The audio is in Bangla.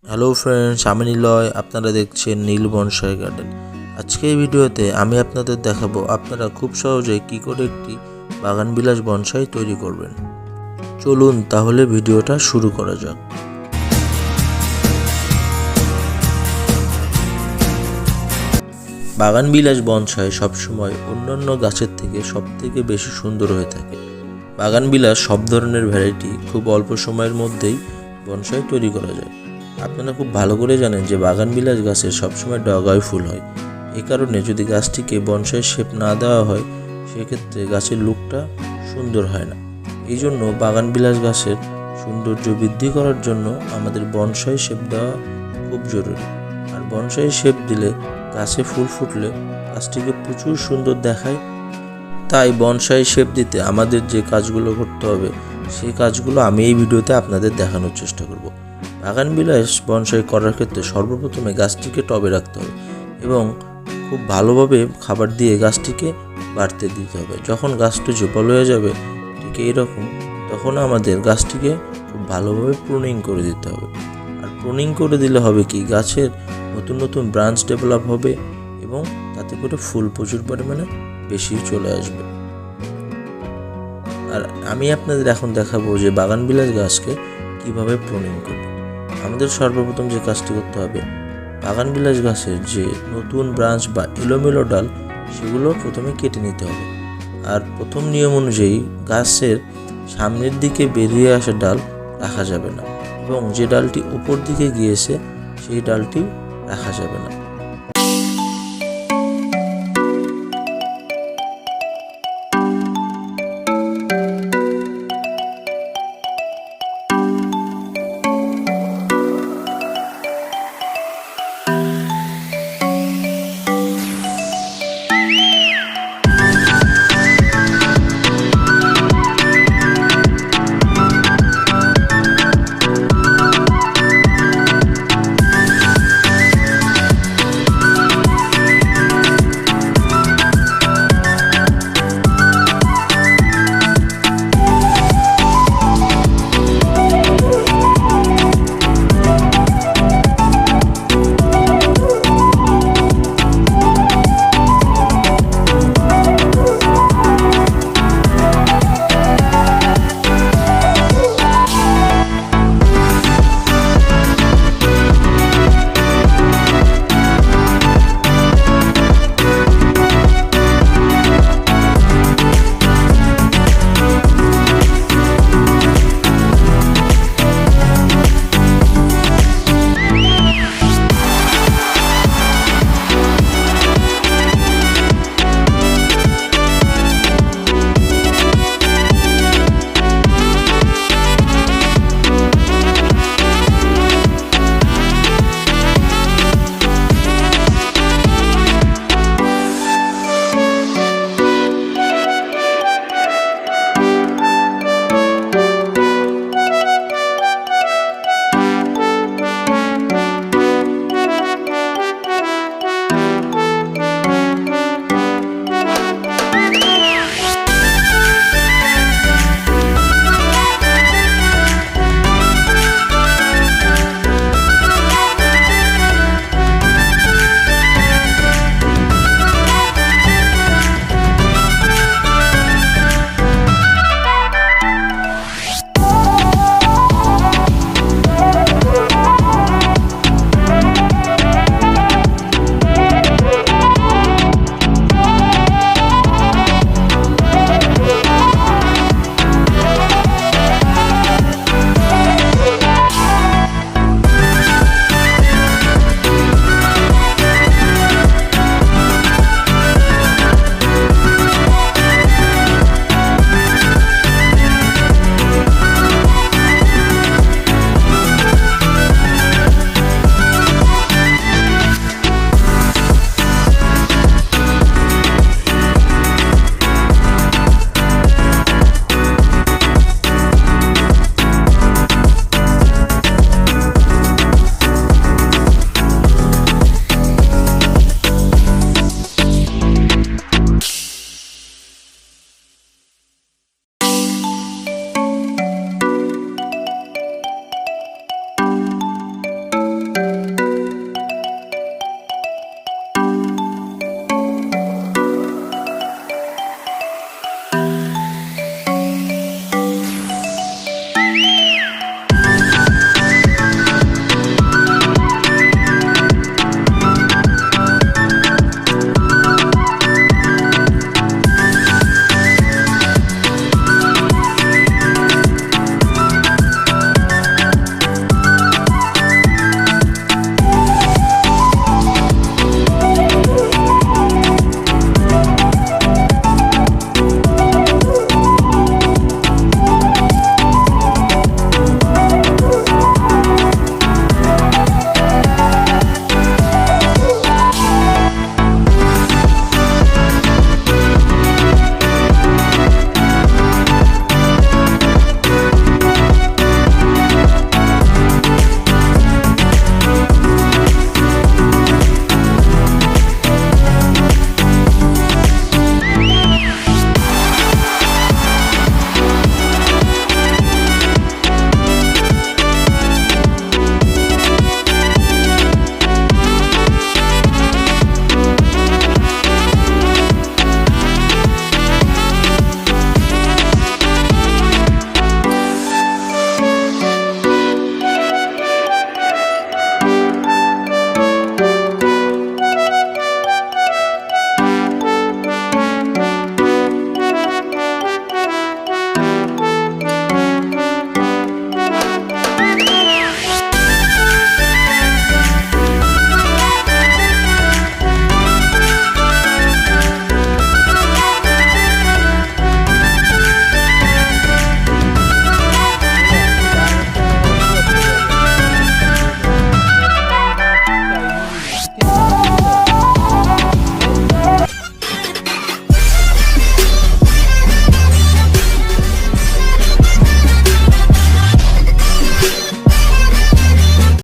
হ্যালো ফ্রেন্ডস, আমি নিলয়। আপনারা দেখছেন নীল বনসাই গার্ডেন। আজকে এই ভিডিওতে আমি আপনাদের দেখাবো আপনারা খুব সহজেই কী করে একটি বাগানবিলাস বনসাই তৈরি করবেন। চলুন তাহলে ভিডিওটা শুরু করা যাক। বাগানবিলাস বনসাই সবসময় অন্যান্য গাছের থেকে সবথেকে বেশি সুন্দর হয়ে থাকে। বাগানবিলাস সব ধরনের ভ্যারাইটি খুব অল্প সময়ের মধ্যেই বনসাই তৈরি করা যায়। আপনারা খুব ভালো করে জানেন যে বাগানবিলাস গাছের সবসময় ডগায় ফুল হয়। এই কারণে যদি গাছটিকে বনসাই শেপ না দেওয়া হয় সেক্ষেত্রে গাছের লুকটা সুন্দর হয় না। এই জন্য বাগানবিলাস গাছের সৌন্দর্য বৃদ্ধি করার জন্য আমাদের বনসাই শেপ দেওয়া খুব জরুরি। আর বনসাই শেপ দিলে গাছে ফুল ফুটলে গাছটিকে প্রচুর সুন্দর দেখায়। তাই বনসাই শেপ দিতে আমাদের যে কাজগুলো করতে হবে সেই কাজগুলো আমি এই ভিডিওতে আপনাদের দেখানোর চেষ্টা করব। বাগানবিলাস বনসাই করার ক্ষেত্রে সর্বপ্রথমে গাছটিকে টবে রাখতে হবে এবং খুব ভালোভাবে খাবার দিয়ে গাছটিকে বাড়তে দিতে হবে। যখন গাছটি ঝোপাল হয়ে যাবে ঠিক এইরকম, তখন আমাদের গাছটিকে খুব ভালোভাবে প্রুনিং করে দিতে হবে। আর প্রুনিং করে দিলে হবে কি, গাছের নতুন নতুন ব্রাঞ্চ ডেভেলপ হবে এবং তাতে করে ফুল প্রচুর পরিমাণে বেশি চলে আসবে। আর আমি আপনাদের এখন দেখাবো যে বাগানবিলাস গাছকে কিভাবে প্রুনিং করবে। আমাদের সর্বপ্রথম যে কাজটি করতে হবে, বাগানবিলাস গাছের যে নতুন ব্রাঞ্চ বা এলোমেলো ডাল সেগুলো প্রথমে কেটে নিতে হবে। আর প্রথম নিয়ম অনুযায়ী গাছের সামনের দিকে বেরিয়ে আসা ডাল রাখা যাবে না এবং যে ডালটি উপর দিকে গিয়েছে সেই ডালটি রাখা যাবে না।